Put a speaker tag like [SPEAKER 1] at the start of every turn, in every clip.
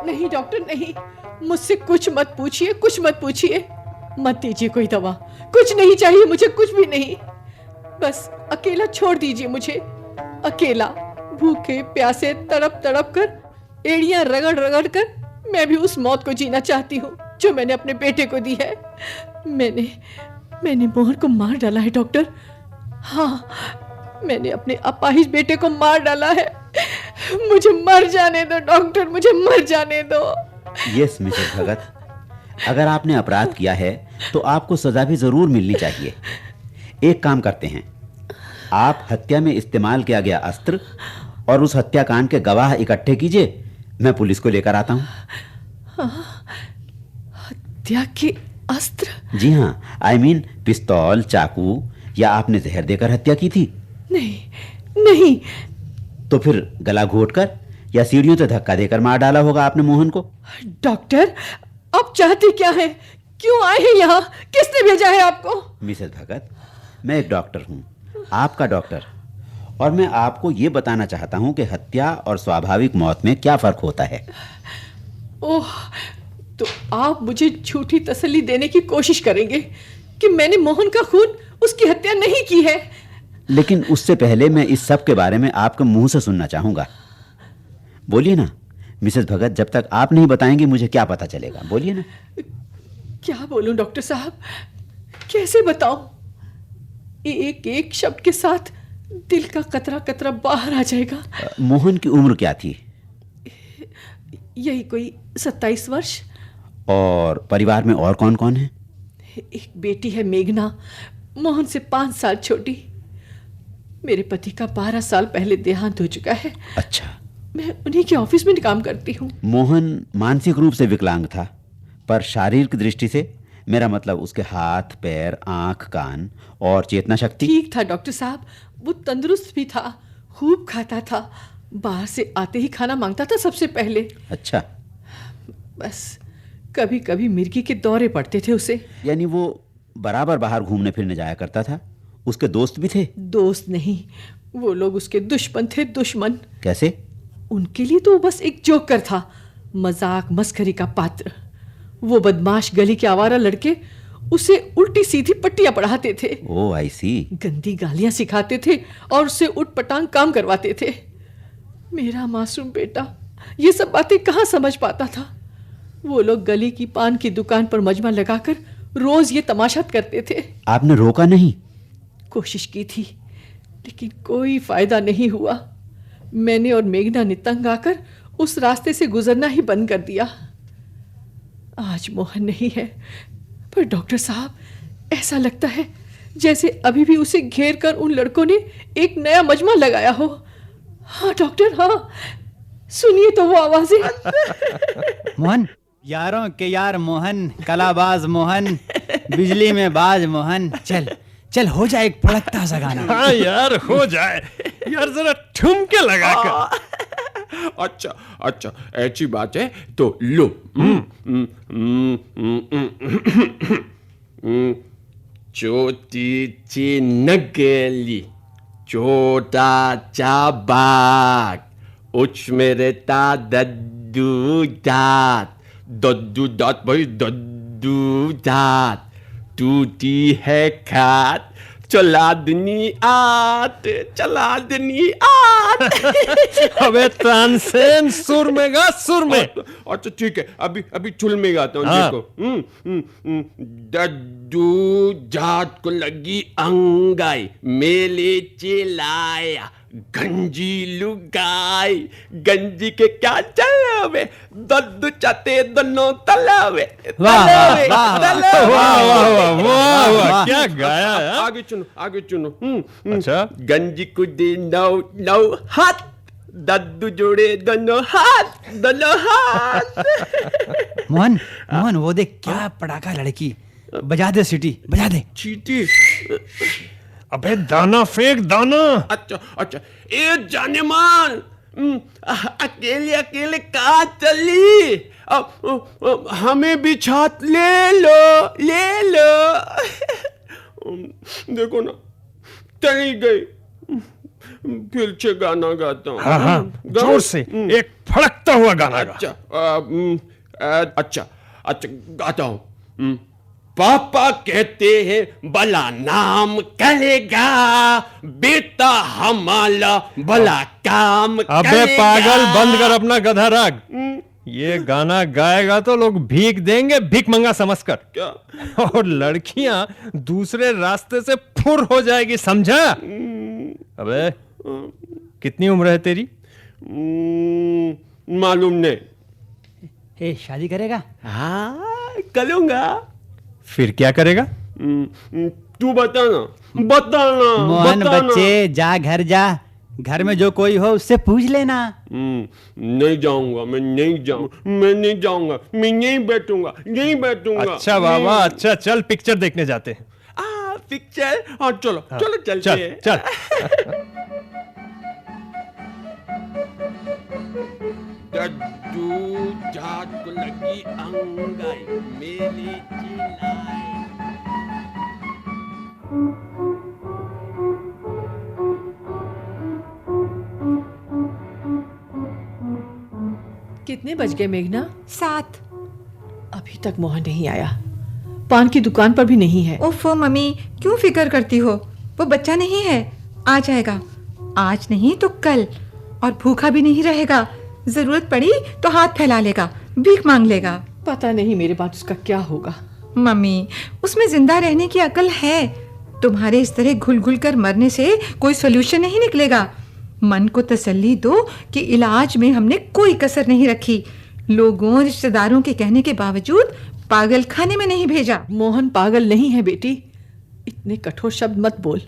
[SPEAKER 1] नहीं डॉक्टर नहीं, मुझसे कुछ मत पूछिए, कुछ मत पूछिए, मत दीजिए कोई दवा, कुछ नहीं चाहिए मुझे, कुछ भी नहीं। बस अकेला छोड़ दीजिए मुझे, अकेला। भूखे प्यासे तड़प तड़प कर, एड़ियां रगड़ रगड़ कर मैं भी उस मौत को जीना चाहती हूँ जो मैंने अपने बेटे को दी है। मैंने मोहन को मार डाला है डॉक्टर। हाँ, मैंने अपने अपाहिज बेटे को मार डाला है। मुझे मर जाने दो डॉक्टर, मुझे मर जाने दो।
[SPEAKER 2] यस मिसेस भगत, अगर आपने अपराध किया है तो आपको सजा भी जरूर मिलनी चाहिए। एक काम करते हैं, आप हत्या में इस्तेमाल किया गया अस्त्र और उस हत्याकांड के गवाह इकट्ठे कीजिए, मैं पुलिस को लेकर आता हूं।
[SPEAKER 1] हत्या के अस्त्र?
[SPEAKER 2] जी हाँ, I mean पिस्तौल, चाकू, या आपने जहर देकर हत्या की थी?
[SPEAKER 1] नहीं नहीं।
[SPEAKER 2] तो फिर गला घोटकर या सीढ़ियों से धक्का देकर मार डाला होगा आपने मोहन को।
[SPEAKER 1] डॉक्टर, आप चाहते क्या हैं? क्यों आए हैं यहाँ? किसने भेजा है आपको?
[SPEAKER 2] मिसेस भगत, मैं एक डॉक्टर हूँ, आपका डॉक्टर, और मैं आपको ये बताना चाहता हूँ कि हत्या और स्वाभाविक मौत में क्या फर्क होता है।
[SPEAKER 1] ओह, तो आप मुझे झूठी तसल्ली देने की कोशिश करेंगे कि मैंने मोहन का खून, उसकी हत्या नहीं की है।
[SPEAKER 2] लेकिन उससे पहले मैं इस सब के बारे में आपके मुंह से सुनना चाहूंगा। बोलिए ना मिसेस भगत, जब तक आप नहीं बताएंगे मुझे क्या पता चलेगा, बोलिए ना।
[SPEAKER 1] क्या बोलूं डॉक्टर साहब, कैसे बताऊं? एक एक शब्द के साथ दिल का कतरा कतरा बाहर आ जाएगा।
[SPEAKER 2] मोहन की उम्र क्या थी?
[SPEAKER 1] यही कोई 27 वर्ष।
[SPEAKER 2] और परिवार में और कौन कौन है?
[SPEAKER 1] एक बेटी है मेघना, मोहन से 5 साल छोटी। मेरे पति का 12 साल पहले देहांत हो चुका है।
[SPEAKER 2] अच्छा।
[SPEAKER 1] मैं उन्हीं के ऑफिस में काम करती हूँ।
[SPEAKER 2] मोहन मानसिक रूप से विकलांग था, पर शारीरिक दृष्टि से, मेरा मतलब उसके हाथ पैर, आंख, कान और चेतना शक्ति?
[SPEAKER 1] ठीक था डॉक्टर साहब, वो तंदुरुस्त भी था, खूब खाता था, बाहर से आते ही खाना मांगता था सबसे पहले।
[SPEAKER 2] अच्छा।
[SPEAKER 1] बस कभी कभी मिर्गी के दौरे पड़ते थे उसे।
[SPEAKER 2] यानी वो बराबर बाहर घूमने फिरने जाया करता था? उसके दोस्त भी थे?
[SPEAKER 1] दोस्त नहीं, वो लोग उसके दुश्मन थे, दुश्मन।
[SPEAKER 2] कैसे?
[SPEAKER 1] उनके लिए तो बस एक जोकर था, मजाक मस्खरी का पात्र। वो बदमाश गली के आवारा लड़के उसे उल्टी सीधी पट्टियां पढ़ाते थे।
[SPEAKER 2] ओह, आई सी।
[SPEAKER 1] गंदी गालियां सिखाते थे और उससे उठपटांग काम करवाते थे। मेरा मासूम बेटा ये सब बातें कहाँ समझ पाता था। वो लोग गली की पान की दुकान पर मजमा लगाकर रोज ये तमाशा करते थे।
[SPEAKER 2] आपने रोका नहीं?
[SPEAKER 1] कोशिश की थी, लेकिन कोई फायदा नहीं हुआ। मैंने और मेघना ने तंग आकर उस रास्ते से गुजरना ही बंद कर दिया। आज मोहन नहीं है, पर डॉक्टर साहब, ऐसा लगता है जैसे अभी भी उसे घेर कर उन लड़कों ने एक नया मजमा लगाया हो। हाँ डॉक्टर, हाँ, सुनिए तो वो आवाजें।
[SPEAKER 3] मोहन, यारों के यार मोहन, कलाबाज मोहन, बिजली में बाज मोहन, चल चल हो जाए एक फड़कता सा गाना।
[SPEAKER 4] हाँ यार, हो जाए यार, जरा ठुमके लगा कर। अच्छा अच्छा, ऐसी बात है तो लो। छोटीची नगली, छोटा चा बाग, उच मेरे ता दद्दू दात, दद्दू दात भाई, दद्दू दात, टूटी है खात, चला दनी आत, चला दनी आत।
[SPEAKER 5] अबे तानसेन, सुर में गा, सुर में।
[SPEAKER 4] अच्छा ठीक है, अभी चुल में गाता हूँ।
[SPEAKER 5] हाँ।
[SPEAKER 4] देखो, दद्दू जात को लगी अंगाई, मेले चिल्लाया, गंजी लुगाई, गंजी के क्या चलावे, दद्दू चाते दोनों तलावे।
[SPEAKER 3] वाह, वाह, वाह,
[SPEAKER 4] तलावे।
[SPEAKER 5] वाह वाह वाह वाह वाह,
[SPEAKER 3] वाह।
[SPEAKER 5] क्या गाया है।
[SPEAKER 4] आगे चुनो, आगे चुनो।
[SPEAKER 5] अच्छा।
[SPEAKER 4] गंजी को दे नौ नौ हाथ, दद्दू जोड़े दोनों हाथ, दोनों हाथ।
[SPEAKER 3] मोहन, मोहन वो देख क्या पटाखा लड़की, बजा दे सीटी, बजा दे।
[SPEAKER 4] चीटी।
[SPEAKER 5] अबे दाना फेंक, दाना।
[SPEAKER 4] अच्छा अच्छा, ए जाने मान, अकेले अकेले कहाँ चली? हमें भी साथ ले लो, ले लो। देखो ना, चली गई। फिर से गाना गाता हूँ।
[SPEAKER 5] हाँ हाँ, जोर से एक फड़कता हुआ गाना गा।
[SPEAKER 4] अच्छा अच्छा अच्छा गाता हूँ। पापा कहते हैं भला नाम करेगा, बेटा हमारा भला काम
[SPEAKER 5] अबे
[SPEAKER 4] करेगा।
[SPEAKER 5] पागल, बंद कर अपना गधा राग। ये गाना गाएगा तो लोग भीख देंगे, भीख मंगा समझकर।
[SPEAKER 4] क्या?
[SPEAKER 5] और लड़कियां दूसरे रास्ते से फुर हो जाएगी, समझा? अबे कितनी उम्र है तेरी?
[SPEAKER 4] मालूम नहीं।
[SPEAKER 3] ए, शादी करेगा?
[SPEAKER 4] हाँ करूंगा।
[SPEAKER 5] फिर क्या करेगा?
[SPEAKER 4] तू बताना बताना
[SPEAKER 3] मोहन
[SPEAKER 4] बताना।
[SPEAKER 3] बच्चे, जा घर जा, घर में जो कोई हो उससे पूछ लेना।
[SPEAKER 4] नहीं जाऊंगा, मैं नहीं जाऊंगा, मैं यहीं बैठूंगा।
[SPEAKER 5] अच्छा बाबा, अच्छा चल पिक्चर देखने जाते हैं।
[SPEAKER 4] पिक्चर? हाँ चलो चलो चलते
[SPEAKER 5] चल
[SPEAKER 4] हैं।
[SPEAKER 5] चल।
[SPEAKER 4] दद्दू जात को लगी अंगाई, मेरी चिल्लाई।
[SPEAKER 1] कितने बज गए मेघना?
[SPEAKER 6] 7।
[SPEAKER 1] अभी तक मोहन नहीं आया, पान की दुकान पर भी नहीं है।
[SPEAKER 6] ओफो मम्मी, क्यों फिक्र करती हो? वो बच्चा नहीं है, आ जाएगा। आज नहीं तो कल, और भूखा भी नहीं रहेगा। जरूरत पड़ी तो हाथ फैला लेगा, भीख मांग लेगा।
[SPEAKER 1] पता नहीं मेरे बाद उसका क्या होगा।
[SPEAKER 6] मम्मी, उसमें जिंदा रहने की अकल है। तुम्हारे इस तरह घुल घुल कर मरने से कोई सोल्यूशन नहीं निकलेगा। मन को तसल्ली दो कि इलाज में हमने कोई कसर नहीं रखी। लोगों रिश्तेदारों के कहने के बावजूद पागल खाने में नहीं भेजा।
[SPEAKER 1] मोहन पागल नहीं है बेटी, इतने कठोर शब्द मत बोल।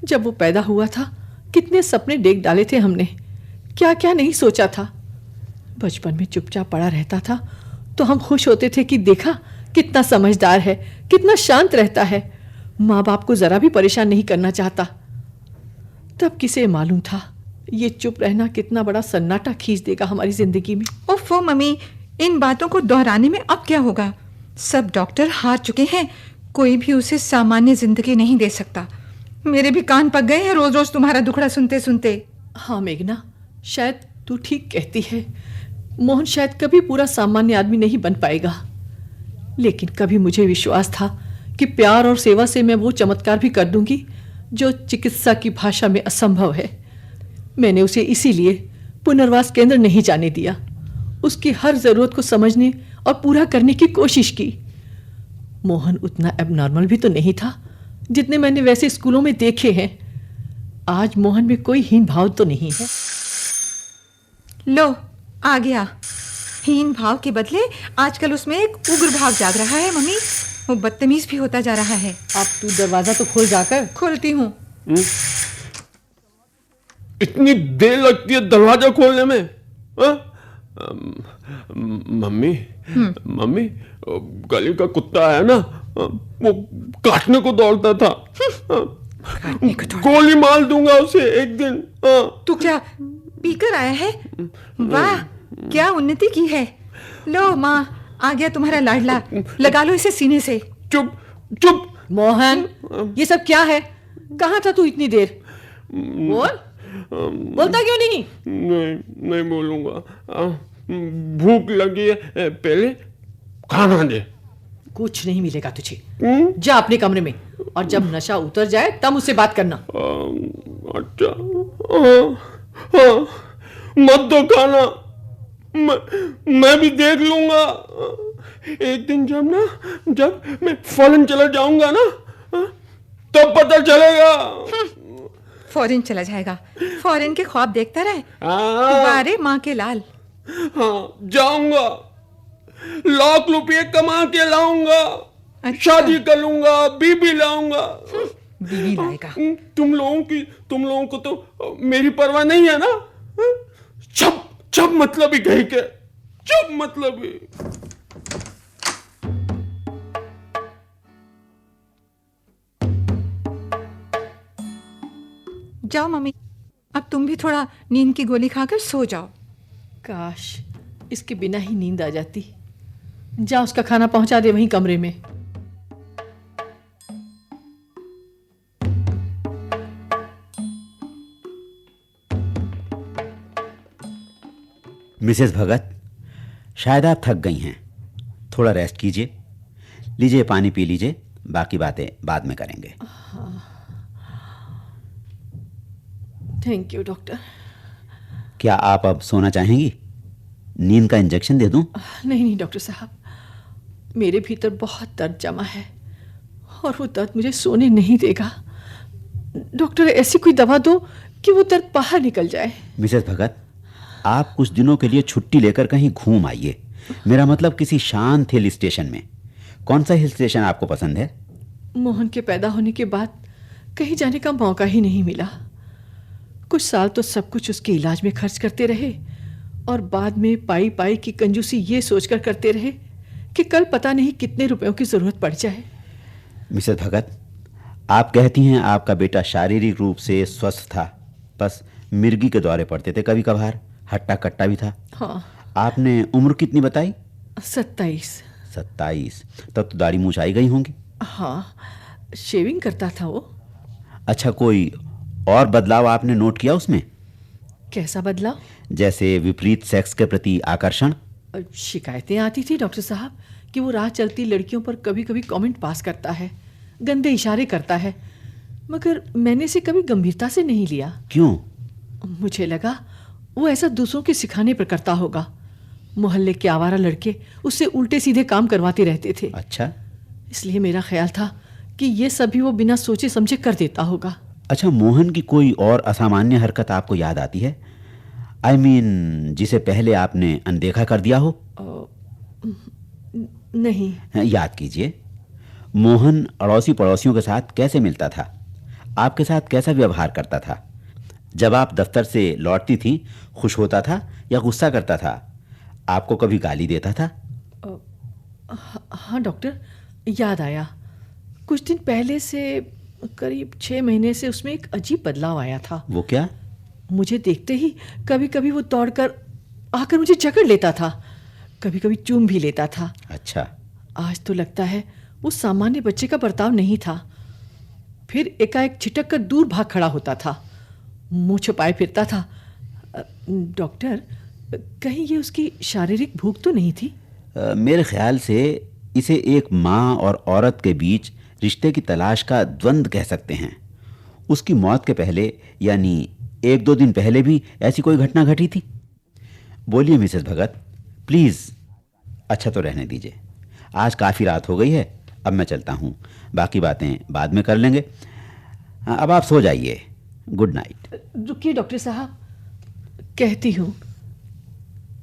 [SPEAKER 1] जब वो पैदा हुआ था कितने सपने देख डाले थे हमने, क्या क्या नहीं सोचा था। बचपन में चुपचाप पड़ा रहता था तो हम खुश होते थे कि देखा कितना समझदार है, कितना शांत रहता है, माँ बाप को जरा भी परेशान नहीं करना चाहता। तब किसे मालूम था ये चुप रहना कितना बड़ा सन्नाटा खींच देगा हमारी जिंदगी में।
[SPEAKER 6] ओफो मम्मी, इन बातों को दोहराने में अब क्या होगा? सब डॉक्टर हार चुके हैं, कोई भी उसे सामान्य जिंदगी नहीं दे सकता। मेरे भी कान पक गए हैं रोज रोज तुम्हारा दुखड़ा सुनते सुनते।
[SPEAKER 1] हाँ मेघना, शायद तू ठीक कहती है। मोहन शायद कभी पूरा सामान्य आदमी नहीं बन पाएगा, लेकिन कभी मुझे विश्वास था कि प्यार और सेवा से मैं वो चमत्कार भी कर दूंगी जो चिकित्सा की भाषा में असंभव है। मैंने उसे इसीलिए पुनर्वास केंद्र नहीं जाने दिया, उसकी हर जरूरत को समझने और पूरा करने की कोशिश की। मोहन उतना एबनॉर्मल भी तो नहीं था जितने मैंने वैसे स्कूलों में देखे हैं। आज मोहन में कोई हीन भाव तो नहीं है।
[SPEAKER 6] लो, आ गया। हीन भाव के बदले आजकल उसमें एक उग्र भाव जाग रहा है मम्मी। वो बदतमीज भी होता जा रहा है।
[SPEAKER 1] अब तू दरवाजा तो खोल जाकर।
[SPEAKER 6] खोलती हूँ।
[SPEAKER 4] इतनी देर लगती है दरवाजा खोलने में? मम्मी गली का कुत्ता है ना, वो काटने को दौड़ता था। गोली मार दूंगा उसे एक दिन।
[SPEAKER 6] तू क्या पीकर आया है? वाह, क्या उन्नति की है। लो माँ, आ गया तुम्हारा लाडला, लगा लो इसे सीने से।
[SPEAKER 4] चुप चुप।
[SPEAKER 1] मोहन, ये सब क्या है? कहाँ था तू इतनी देर? बोल, बोलता क्यों नहीं?
[SPEAKER 4] नहीं बोलूंगा। भूख लगी है, पहले खाना दे।
[SPEAKER 1] कुछ नहीं मिलेगा तुझे, जा अपने कमरे में, और जब नशा उतर जाए तब मुझसे बात करना।
[SPEAKER 4] अच्छा, हाँ, मत दो खाना, मैं भी देख लूंगा। एक दिन जब मैं फौरन चला जाऊंगा ना, तब पता चलेगा।
[SPEAKER 6] फौरन चला जाएगा? फौरन के ख्वाब देखता रहे। बारे माँ के लाल।
[SPEAKER 4] हाँ, जाऊंगा, लाख रुपये कमा के लाऊंगा।
[SPEAKER 6] अच्छा।
[SPEAKER 4] शादी कर लूंगा, बीबी लाऊंगा।
[SPEAKER 6] बीवी लाएगा?
[SPEAKER 4] तुम लोगों को तो मेरी परवाह नहीं है ना? चुप मतलबी कहीं के, चुप मतलबी।
[SPEAKER 6] जाओ मम्मी, अब तुम भी थोड़ा नींद की गोली खाकर सो जाओ।
[SPEAKER 1] काश इसके बिना ही नींद आ जाती। जा उसका खाना पहुंचा दे वहीं कमरे में।
[SPEAKER 2] मिसेस भगत, शायद आप थक गई हैं, थोड़ा रेस्ट कीजिए। लीजिए, पानी पी लीजिए, बाकी बातें बाद में करेंगे।
[SPEAKER 1] Thank you doctor.
[SPEAKER 2] क्या आप अब सोना चाहेंगी? नींद का इंजेक्शन दे दूं?
[SPEAKER 1] नहीं नहीं डॉक्टर साहब, मेरे भीतर बहुत दर्द जमा है और वो दर्द मुझे सोने नहीं देगा। डॉक्टर, ऐसी कोई दवा दो कि वो दर्द बाहर निकल जाए।
[SPEAKER 2] मिसेस भगत, आप कुछ दिनों के लिए छुट्टी लेकर कहीं घूम आइए। मेरा मतलब किसी शांत हिल स्टेशन में। कौन सा हिल स्टेशन आपको पसंद है?
[SPEAKER 1] मोहन के पैदा होने के बाद कहीं जाने का मौका ही नहीं मिला। कुछ साल तो सब कुछ उसके इलाज में खर्च करते रहे और बाद में पाई पाई की कंजूसी ये सोचकर करते रहे कि कल पता नहीं कितने रुपयों की जरूरत पड़ जाए।
[SPEAKER 2] मिसेस भगत, आप कहती हैं आपका बेटा शारीरिक रूप से स्वस्थ था, बस मिर्गी के दौरे पड़ते थे कभी कभार, हट्टा कट्टा भी था।
[SPEAKER 1] हाँ।
[SPEAKER 2] आपने उम्र कितनी बताई?
[SPEAKER 1] 27।
[SPEAKER 2] 27। तब तो दाढ़ी मूंछ आई गई होंगी।
[SPEAKER 1] हाँ, शेविंग करता था वो।
[SPEAKER 2] अच्छा, कोई और बदलाव आपने नोट किया उसमें?
[SPEAKER 1] कैसा बदलाव?
[SPEAKER 2] जैसे विपरीत सेक्स के प्रति आकर्षण?
[SPEAKER 1] शिकायतें आती थी डॉक्टर साहब कि वो राह चलती लड़कियों पर कभी कभी कमेंट पास करता है, गंदे इशारे करता है, मगर मैंने इसे कभी गंभीरता से नहीं लिया।
[SPEAKER 2] क्यों?
[SPEAKER 1] मुझे लगा वो ऐसा दूसरों के सिखाने पर करता होगा। मोहल्ले के आवारा लड़के उससे उल्टे सीधे काम करवाते रहते थे।
[SPEAKER 2] अच्छा।
[SPEAKER 1] इसलिए मेरा ख्याल था कि ये सभी वो बिना सोचे समझे कर देता होगा।
[SPEAKER 2] अच्छा, मोहन की कोई और असामान्य हरकत आपको याद आती है? I mean, जिसे पहले आपने अनदेखा कर दिया हो?
[SPEAKER 1] नहीं।
[SPEAKER 2] याद कीजिए, मोहन अड़ोसी पड़ोसियों के साथ कैसे मिलता था, आपके साथ कैसा व्यवहार करता था? जब आप दफ्तर से लौटती थी, खुश होता था या गुस्सा करता था? आपको कभी गाली देता था?
[SPEAKER 1] हाँ डॉक्टर, याद आया। कुछ दिन पहले से करीब 6 महीने से उसमें एक अजीब बदलाव आया था।
[SPEAKER 2] वो क्या?
[SPEAKER 1] मुझे देखते ही कभी कभी वो दौड़कर आकर मुझे जकड़ लेता था, कभी कभी चूम भी लेता था।
[SPEAKER 2] अच्छा।
[SPEAKER 1] आज तो लगता है वो सामान्य बच्चे का बर्ताव नहीं था। फिर एकाएक छिटक कर दूर भाग खड़ा होता था, मुंह छुपाए फिरता था। डॉक्टर, कहीं ये उसकी शारीरिक भूख तो नहीं थी?
[SPEAKER 2] मेरे ख्याल से इसे एक माँ और औरत के बीच रिश्ते की तलाश का द्वंद्व कह सकते हैं। उसकी मौत के पहले, यानी 1-2 दिन पहले भी ऐसी कोई घटना घटी थी? बोलिए मिसेस भगत, प्लीज। अच्छा, तो रहने दीजिए, आज काफ़ी रात हो गई है, अब मैं चलता हूँ, बाकी बातें बाद में कर लेंगे। अब आप सो जाइए, गुड नाइट।
[SPEAKER 1] रुकिए डॉक्टर साहब, कहती हूँ,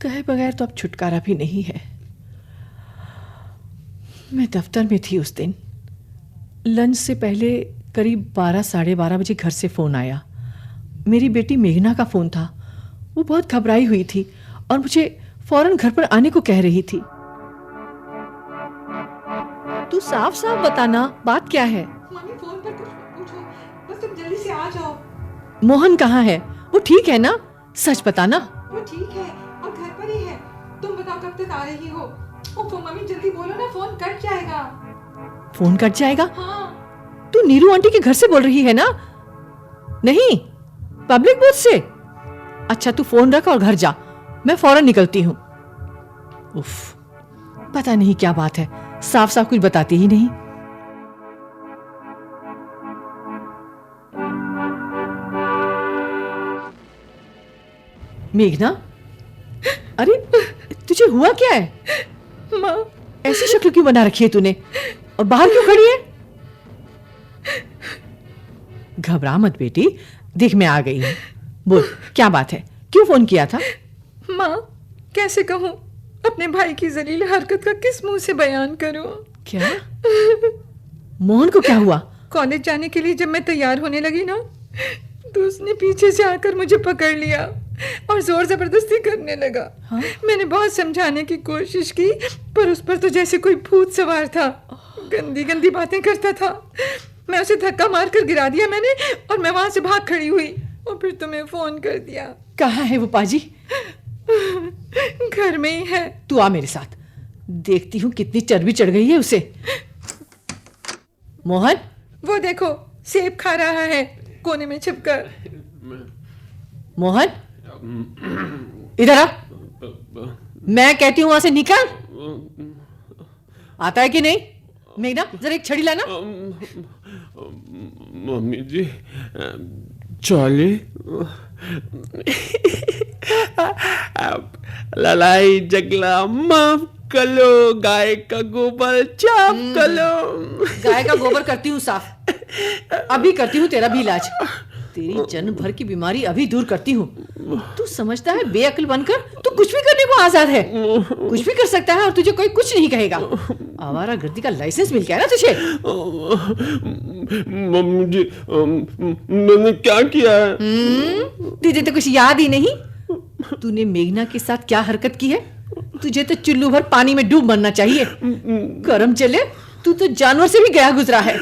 [SPEAKER 1] कहे बगैर तो अब छुटकारा भी नहीं है। मैं दफ्तर में थी उस दिन। लंच से पहले करीब 12-12:30 बजे घर से फ़ोन आया। मेरी बेटी मेघना का फ़ोन था। वो बहुत घबराई हुई थी और मुझे फौरन घर पर आने को कह रही थी। तू साफ साफ बताना, बात क्या है?
[SPEAKER 6] मम्मी, फोन पर कुछ मत पूछो, बस तुम जल्दी से आ जाओ।
[SPEAKER 1] मोहन कहाँ है? वो ठीक है ना? सच बताना।
[SPEAKER 6] वो ठीक है और घर पर ही है। तुम बताओ कब तक आ रही हो? ओफो मम्मी, जल्दी बोलो ना, फोन कट जाएगा।
[SPEAKER 1] फोन कट जाएगा?
[SPEAKER 6] हाँ।
[SPEAKER 1] तू नीरू आंटी के घर से बोल रही है ना? नहीं, पब्लिक बूथ से? अच्छा, तू फोन रख और घर जा, मैं फौरन निकलती हूँ। उफ, पता नहीं क्या बात है, साफ साफ कुछ बताती ही नहीं। मेघना, अरे तुझे हुआ क्या है?
[SPEAKER 6] माँ,
[SPEAKER 1] ऐसी शक्ल क्यों बना रखी है तूने और बाहर क्यों खड़ी है? घबरा मत बेटी, देख मैं आ गई हूँ। बोल, क्या बात है, क्यों फोन किया था?
[SPEAKER 6] माँ, कैसे कहूँ, अपने भाई की जलील हरकत का किस मुंह से बयान करूँ?
[SPEAKER 1] क्या? मोहन को क्या हुआ?
[SPEAKER 6] कॉलेज जाने के लिए जब मैं तैयार होने लगी ना, तो उसने पीछे से आकर मुझे पकड़ लिया और जोर जबरदस्ती करने लगा।
[SPEAKER 1] हाँ?
[SPEAKER 6] मैंने बहुत समझाने की कोशिश की, पर उस पर तो जैसे कोई भूत सवार था। गंदी गंदी बातें करता था। मैं उसे धक्का मारकर गिरा दिया मैंने, और मैं वहां से भाग खड़ी हुई और फिर तुम्हें फोन कर दिया।
[SPEAKER 1] कहाँ है वो पाजी?
[SPEAKER 6] घर में ही है।
[SPEAKER 1] तू आ मेरे साथ, देखती हूँ कितनी चर्बी चढ़ गई है उसे। मोहन,
[SPEAKER 6] वो देखो, सेब खा रहा है कोने में छिपकर।
[SPEAKER 1] मोहन, इधर आ। मैं कहती हूं वहां से निकल। आता है कि नहीं? मेघना, जरा एक छड़ी लाना।
[SPEAKER 4] मम्मी जी, चले। लड़ाई झगड़ा माफ कर लो, गाय का गोबर साफ कर लो।
[SPEAKER 1] गाय का गोबर करती हूँ साफ, अभी करती हूँ तेरा भी इलाज। तेरी जन्म भर की बीमारी अभी दूर करती हूँ। तू समझता है बेअक्ल बनकर तू कुछ भी करने को आजाद है, कुछ भी कर सकता है और तुझे कोई कुछ नहीं कहेगा। आवारागर्दी का लाइसेंस मिल गया ना तुझे।
[SPEAKER 4] मम्मी जी, मैंने क्या किया है?
[SPEAKER 1] तुझे तो कुछ याद ही नहीं। तूने मेघना के साथ क्या हरकत की है? तुझे तो चुल्लू भर पानी में डूब मरना चाहिए। करम चले, तू तो जानवर से भी गया गुजरा है।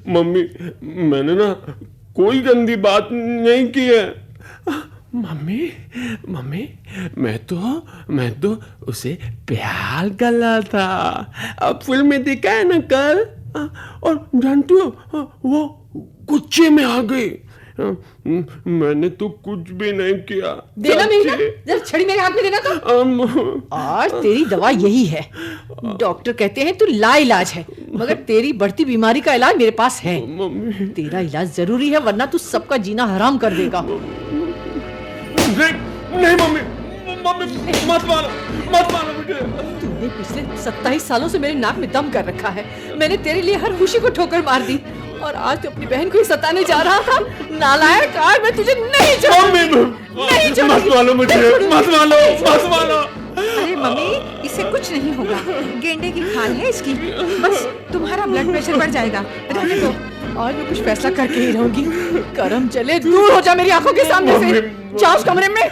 [SPEAKER 4] मम्मी, मैंने ना कोई गंदी बात नहीं की है। मम्मी, मैं तो उसे प्यार कर रहा था। अब फिल्म में देखा है ना कल, और जानती हो वो गुस्से में आ गई। मैंने तो कुछ भी नहीं किया।
[SPEAKER 1] देना मेघना, जरा छड़ी मेरे हाथ में देना तो। आज तेरी दवा यही है। डॉक्टर कहते हैं तू लाइलाज है, मगर तेरी बढ़ती बीमारी का इलाज मेरे पास है। तेरा इलाज जरूरी है, वरना तू सबका जीना हराम कर देगा।
[SPEAKER 4] नहीं मम्मी, मत मारो मुझे।
[SPEAKER 1] तूने पिछले 27 सालों से मेरे नाक में दम कर रखा है। मैंने तेरे लिए हर खुशी को ठोकर मार दी, और आज तो अपनी बहन को ही सताने जा रहा था। नालायक, आज मैं तुझे नहीं छोड़ूंगी।
[SPEAKER 4] मत मारो मुझे, मत मारो।
[SPEAKER 6] अरे मम्मी, इसे कुछ नहीं होगा, गेंडे की खाल है इसकी, बस तुम्हारा ब्लड प्रेशर बढ़ जाएगा। रहने दो।
[SPEAKER 1] आज मैं कुछ फैसला करके ही रहूंगी। करम चले, दूर हो जा मेरी आंखों के सामने से। जा उस कमरे में।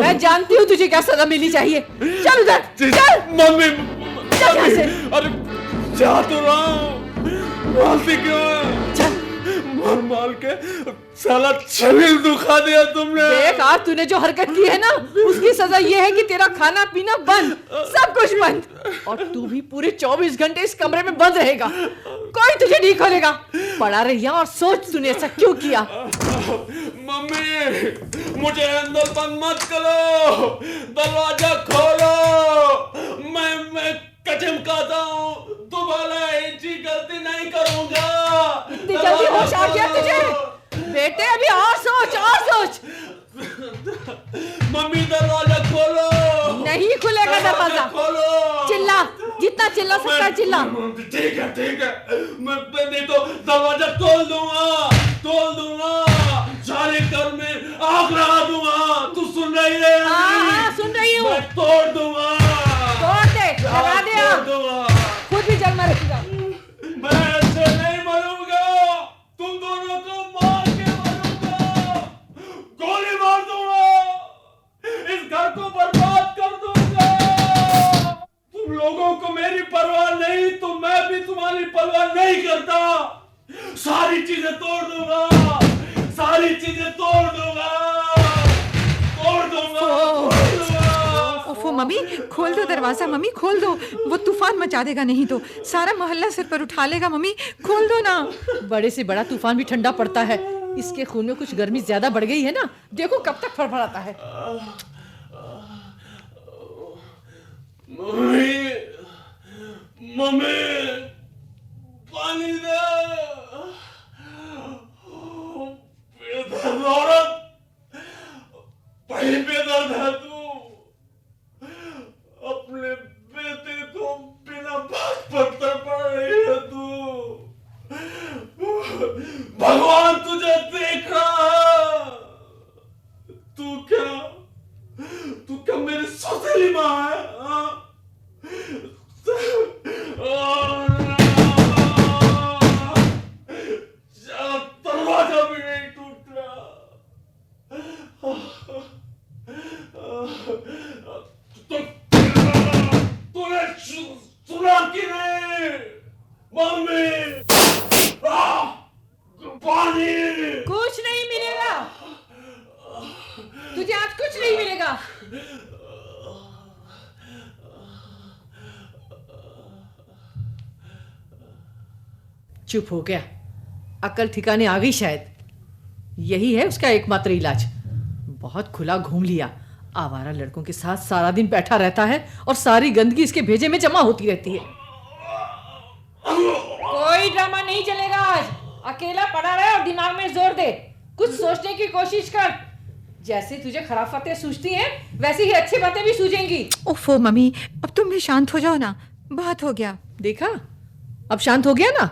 [SPEAKER 1] मैं जानती हूँ तुझे क्या सजा मिलनी चाहिए। चल उधर, चल।
[SPEAKER 4] मम्मी,
[SPEAKER 1] चल यहाँ से।
[SPEAKER 4] अरे जा तो रहा हूँ, मारती क्यों है?
[SPEAKER 1] चल।
[SPEAKER 4] मार के साला शरीर दुखा दिया तुमने।
[SPEAKER 1] देख, आज तूने जो हरकत की है ना, उसकी सजा ये है कि तेरा खाना पीना बंद, सब कुछ बंद, और तू भी पूरे 24 घंटे इस कमरे में बंद रहेगा। कोई तुझे नहीं खोलेगा। पड़ा रह यहाँ और सोच तूने ऐसा क्यों किया।
[SPEAKER 4] मम्मी, मुझे अंदर बंद मत करो, दरवाजा खोलो। मैं कसम खाता हूँ दोबारा ऐसी गलती नहीं करूंगा।
[SPEAKER 1] इतनी जल्दी होश आ गया तुझे? बेटे अभी और सोच।
[SPEAKER 4] मम्मी, दरवाजा खोलो।
[SPEAKER 1] नहीं खुलेगा दरवाजा।
[SPEAKER 4] खोलो।
[SPEAKER 1] चिल्ला, जितना चिल्ला सकता है चिल्ला।
[SPEAKER 4] ठीक है, मैं नहीं तो दरवाजा तोड़ दूंगा, सारे घर में आग लगा दूंगा। तू सुन रही है?
[SPEAKER 1] हाँ, सुन रही हूँ।
[SPEAKER 4] मैं तोड़ दूंगा।
[SPEAKER 1] तोड़ दे, लगा दे आग। खुद भी जल मरेगा।
[SPEAKER 4] मैं ऐसे नहीं मरूंगा, तुम दोनों को मार के मरूंगा, गोली मार दूंगा, इस घर को बर्बाद कर दूंगा। तुम लोगों को मेरी परवाह नहीं, तो मैं भी तुम्हारी परवाह नहीं करता। सारी चीजें तोड़ दूंगा।
[SPEAKER 6] ओफो मम्मी, खोल दो दरवाजा। मम्मी खोल दो, वो तूफान मचा देगा, नहीं तो सारा मोहल्ला सिर पर उठा लेगा। मम्मी खोल दो ना।
[SPEAKER 1] बड़े से बड़ा तूफान भी ठंडा पड़ता है। इसके खून में कुछ गर्मी ज्यादा बढ़ गई है ना, देखो कब तक फड़फड़ाता है।
[SPEAKER 4] मम्मी, पानी दे। बेदर्द औरत, बड़ी बेदर्द है तू। अपने बेटे को बिना बात पत्थर पड़ रही है तू। भगवान तुझे देख रहा है। तू क्या मेरी सौतेली माँ है? दरवाजा भी नहीं टूट रहा। तूने सुना कि नहीं? मम्मी, पानी।
[SPEAKER 1] कुछ नहीं मिलेगा तुझे, आज कुछ नहीं मिलेगा। चुप हो गया, अकल ठिकाने आ गई शायद। यही है उसका एकमात्र इलाज। बहुत खुला घूम लिया। आवारा लड़कों के साथ सारा दिन बैठा रहता है और सारी गंदगी इसके भेजे में जमा होती रहती है।
[SPEAKER 7] कोई ड्रामा नहीं चलेगा आज। अकेला पड़ा रहे और दिमाग में जोर दे। कुछ सोचने की कोशिश कर। जैसे तुझे खराब बातें सूझती हैं वैसे ही अच्छी बातें भी सूझेंगी।
[SPEAKER 6] ओफो मम्मी, अब तुम भी शांत हो जाओ ना, बहुत हो गया।
[SPEAKER 1] देखा, अब शांत हो गया ना।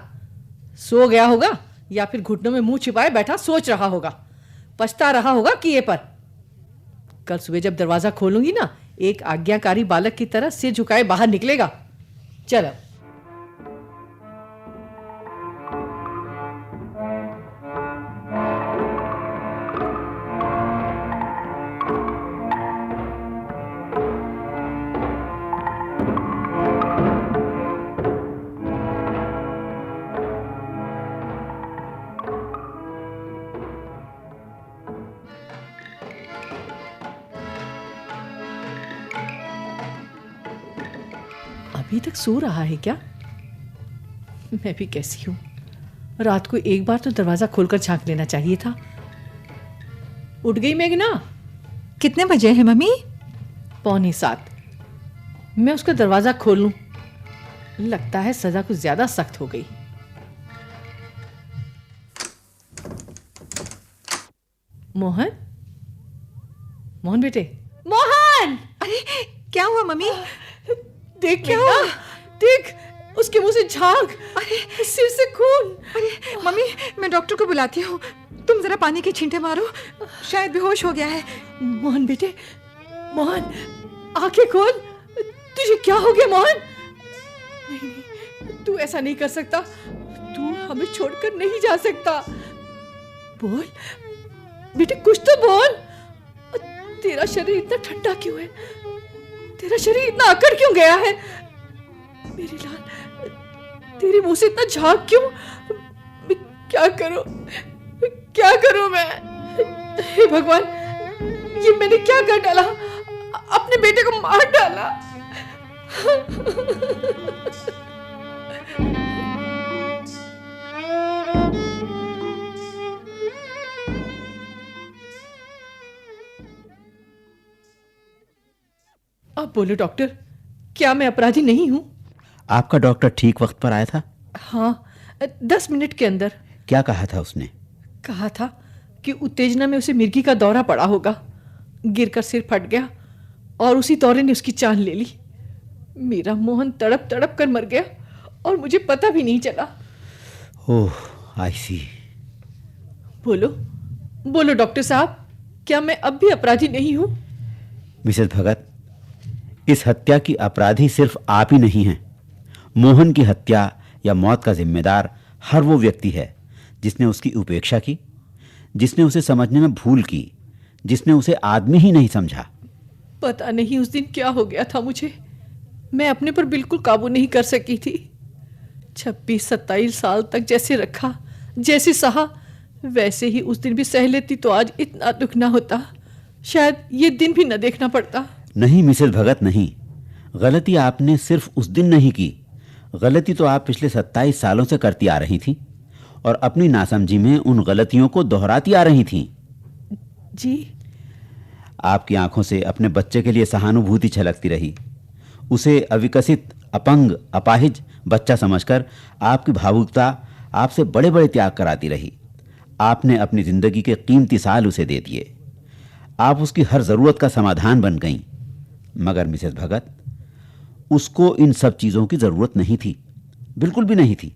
[SPEAKER 1] सो गया होगा या फिर घुटनों में मुंह छिपाए बैठा सोच रहा होगा, पछता रहा होगा किए पर। कल सुबह जब दरवाजा खोलूंगी ना, एक आज्ञाकारी बालक की तरह सिर झुकाए बाहर निकलेगा। चलो। अभी तक सो रहा है क्या? मैं भी कैसी हूं। रात को एक बार तो दरवाजा खोलकर झांक लेना चाहिए था। उठ गई मेघना?
[SPEAKER 6] कितने बजे है मम्मी?
[SPEAKER 1] 6:45। मैं उसका दरवाजा खोल लूं। लगता है सजा कुछ ज्यादा सख्त हो गई। मोहन, मोहन बेटे, मोहन!
[SPEAKER 6] अरे क्या हुआ मम्मी?
[SPEAKER 1] देख क्या हुआ? देख, उसके मुंह से झाग, सिर से खून।
[SPEAKER 6] अरे मम्मी, मैं डॉक्टर को बुलाती हूँ। तुम जरा पानी के छींटे मारो, शायद बेहोश हो गया है।
[SPEAKER 1] मोहन बेटे, मोहन, आंखें खोल। तुझे क्या हो गया मोहन? नहीं नहीं, तू ऐसा नहीं कर सकता। तू हमें छोड़कर नहीं जा सकता। बोल बेटे, कुछ तो बोल। तेरा शरीर इतना ठंडा क्यों है? तेरा शरीर इतना अकड़ क्यों गया है? मेरी लाल, तेरे मुंह से इतना झाग क्यों? मैं क्या करूं? क्या करूं मैं? हे भगवान, ये मैंने क्या कर डाला? अपने बेटे को मार डाला। अब बोलो डॉक्टर, क्या मैं अपराधी नहीं हूं?
[SPEAKER 2] आपका डॉक्टर ठीक वक्त पर आया था?
[SPEAKER 1] हाँ, 10 मिनट के अंदर।
[SPEAKER 2] क्या कहा था उसने?
[SPEAKER 1] कहा था कि उत्तेजना में उसे मिर्गी का दौरा पड़ा होगा, गिरकर सिर फट गया और उसी दौरे ने उसकी जान ले ली। मेरा मोहन तड़प तड़प कर मर गया और मुझे पता भी नहीं चला।
[SPEAKER 2] ओह, आई सी।
[SPEAKER 1] बोलो बोलो डॉक्टर साहब, क्या मैं अब भी अपराधी नहीं हूं?
[SPEAKER 2] मिसेस भगत, इस हत्या की अपराधी सिर्फ आप ही नहीं हैं। मोहन की हत्या या मौत का जिम्मेदार हर वो व्यक्ति है जिसने उसकी उपेक्षा की, जिसने उसे समझने में भूल की, जिसने उसे आदमी ही नहीं समझा।
[SPEAKER 1] पता नहीं उस दिन क्या हो गया था मुझे। मैं अपने पर बिल्कुल काबू नहीं कर सकी थी। 26-27 साल तक जैसे रखा, जैसे सहा, वैसे ही उस दिन भी सह लेती तो आज इतना दुख ना होता। शायद ये दिन भी न देखना पड़ता।
[SPEAKER 2] नहीं मिसेस भगत, नहीं। गलती आपने सिर्फ उस दिन नहीं की। गलती तो आप पिछले 27 सालों से करती आ रही थी और अपनी नासमझी में उन गलतियों को दोहराती आ रही थी।
[SPEAKER 1] जी?
[SPEAKER 2] आपकी आंखों से अपने बच्चे के लिए सहानुभूति छलकती रही। उसे अविकसित, अपंग, अपाहिज बच्चा समझकर आपकी भावुकता आपसे बड़े बड़े त्याग कराती रही। आपने अपनी जिंदगी के कीमती साल उसे दे दिए। आप उसकी हर जरूरत का समाधान बन गईं। मगर मिसेस भगत, उसको इन सब चीजों की जरूरत नहीं थी, बिल्कुल भी नहीं थी।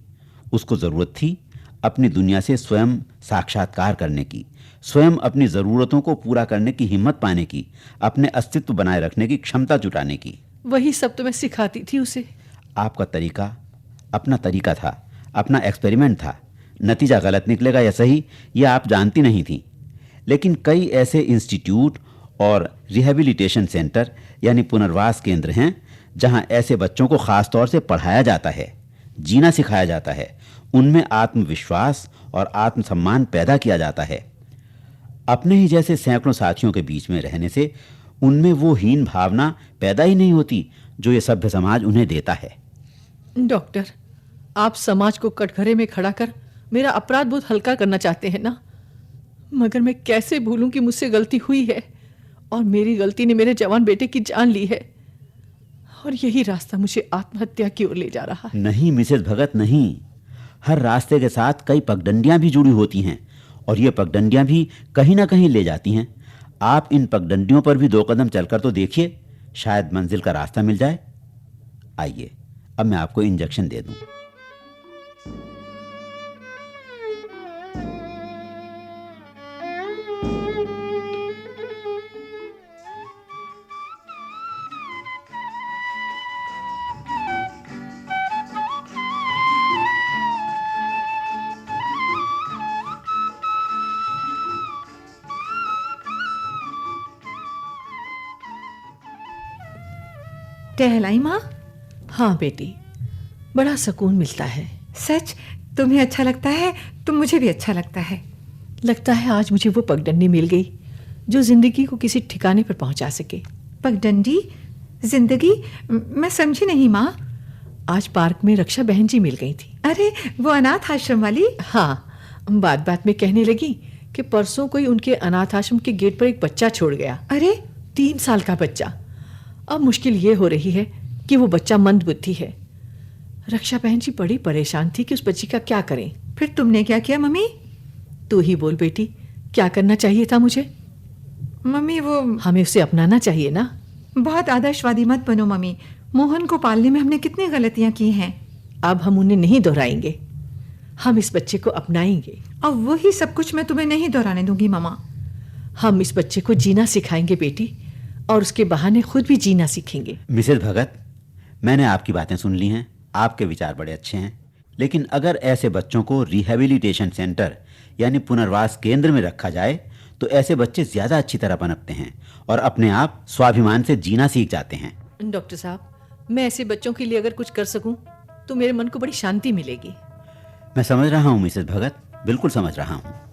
[SPEAKER 2] उसको जरूरत थी अपनी दुनिया से स्वयं साक्षात्कार करने की, स्वयं अपनी जरूरतों को पूरा करने की हिम्मत पाने की, अपने अस्तित्व बनाए रखने की क्षमता जुटाने की।
[SPEAKER 1] वही सब तो मैं सिखाती थी उसे।
[SPEAKER 2] आपका तरीका अपना तरीका था, अपना एक्सपेरिमेंट था। नतीजा गलत निकलेगा या सही, यह आप जानती नहीं थी। लेकिन कई ऐसे इंस्टीट्यूट और रिहैबिलिटेशन सेंटर यानी पुनर्वास केंद्र हैं जहां ऐसे बच्चों को खास तौर से पढ़ाया जाता है, जीना सिखाया जाता है, उनमें आत्मविश्वास और आत्मसम्मान पैदा किया जाता है। अपने ही जैसे सैकड़ों साथियों के बीच में रहने से उनमें वो हीन भावना पैदा ही नहीं होती जो ये सभ्य समाज उन्हें देता है।
[SPEAKER 1] डॉक्टर, आप समाज को कटघरे में खड़ा कर मेरा अपराध बोध हल्का करना चाहते हैं ना? मगर मैं कैसे भूलूं कि मुझसे गलती हुई है और मेरी गलती ने मेरे जवान बेटे की जान ली है, और यही रास्ता मुझे आत्महत्या की ओर ले जा रहा है।
[SPEAKER 2] नहीं मिसेस भगत, नहीं। हर रास्ते के साथ कई पगडंडियां भी जुड़ी होती हैं और ये पगडंडियां भी कहीं ना कहीं ले जाती हैं। आप इन पगडंडियों पर भी 2 कदम चलकर तो देखिए, शायद मंजिल का रास्ता मिल जाए। आइए, अब मैं आपको इंजेक्शन दे दूं।
[SPEAKER 6] टहलाई माँ?
[SPEAKER 1] हाँ बेटी, बड़ा सुकून मिलता है।
[SPEAKER 6] सच? तुम्हें अच्छा लगता है तो मुझे भी अच्छा लगता है।
[SPEAKER 1] लगता है आज मुझे वो पगडंडी मिल गई जो जिंदगी को किसी ठिकाने पर पहुंचा सके।
[SPEAKER 6] पगडंडी? जिंदगी? मैं समझी नहीं माँ।
[SPEAKER 1] आज पार्क में रक्षा बहन जी मिल गई थी।
[SPEAKER 6] अरे, वो अनाथ आश्रम वाली?
[SPEAKER 1] हाँ, बात बात में कहने लगी कि परसों कोई उनके अनाथ आश्रम के गेट पर एक बच्चा छोड़ गया।
[SPEAKER 6] अरे,
[SPEAKER 1] 3 साल का बच्चा। अब मुश्किल ये हो रही है कि वो बच्चा मंद बुद्धि है। रक्षा बहन जी बड़ी परेशान थी कि उस बच्ची का क्या करें।
[SPEAKER 6] फिर तुमने क्या किया मम्मी?
[SPEAKER 1] तू ही बोल बेटी, क्या करना चाहिए था मुझे?
[SPEAKER 6] मम्मी, वो
[SPEAKER 1] हमें उसे अपनाना चाहिए ना।
[SPEAKER 6] बहुत आदर्शवादी मत बनो मम्मी। मोहन को पालने में हमने कितनी गलतियां की हैं।
[SPEAKER 1] अब हम उन्हें नहीं दोहराएंगे, हम इस बच्चे को अपनाएंगे।
[SPEAKER 6] और वही सब कुछ मैं तुम्हें नहीं दोहराने दूंगी मामा।
[SPEAKER 1] हम इस बच्चे को जीना सिखाएंगे बेटी, और उसके बहाने खुद भी जीना सीखेंगे।
[SPEAKER 2] मिसेस भगत, मैंने आपकी बातें सुन ली हैं, आपके विचार बड़े अच्छे हैं, लेकिन अगर ऐसे बच्चों को रिहैबिलिटेशन सेंटर यानी पुनर्वास केंद्र में रखा जाए तो ऐसे बच्चे ज्यादा अच्छी तरह पनपते हैं और अपने आप स्वाभिमान से जीना सीख जाते हैं।
[SPEAKER 1] डॉक्टर साहब, मैं ऐसे बच्चों के लिए अगर कुछ कर सकूं तो मेरे मन को बड़ी शांति मिलेगी।
[SPEAKER 2] मैं समझ रहा हूँ मिसेस भगत, बिल्कुल समझ रहा हूँ।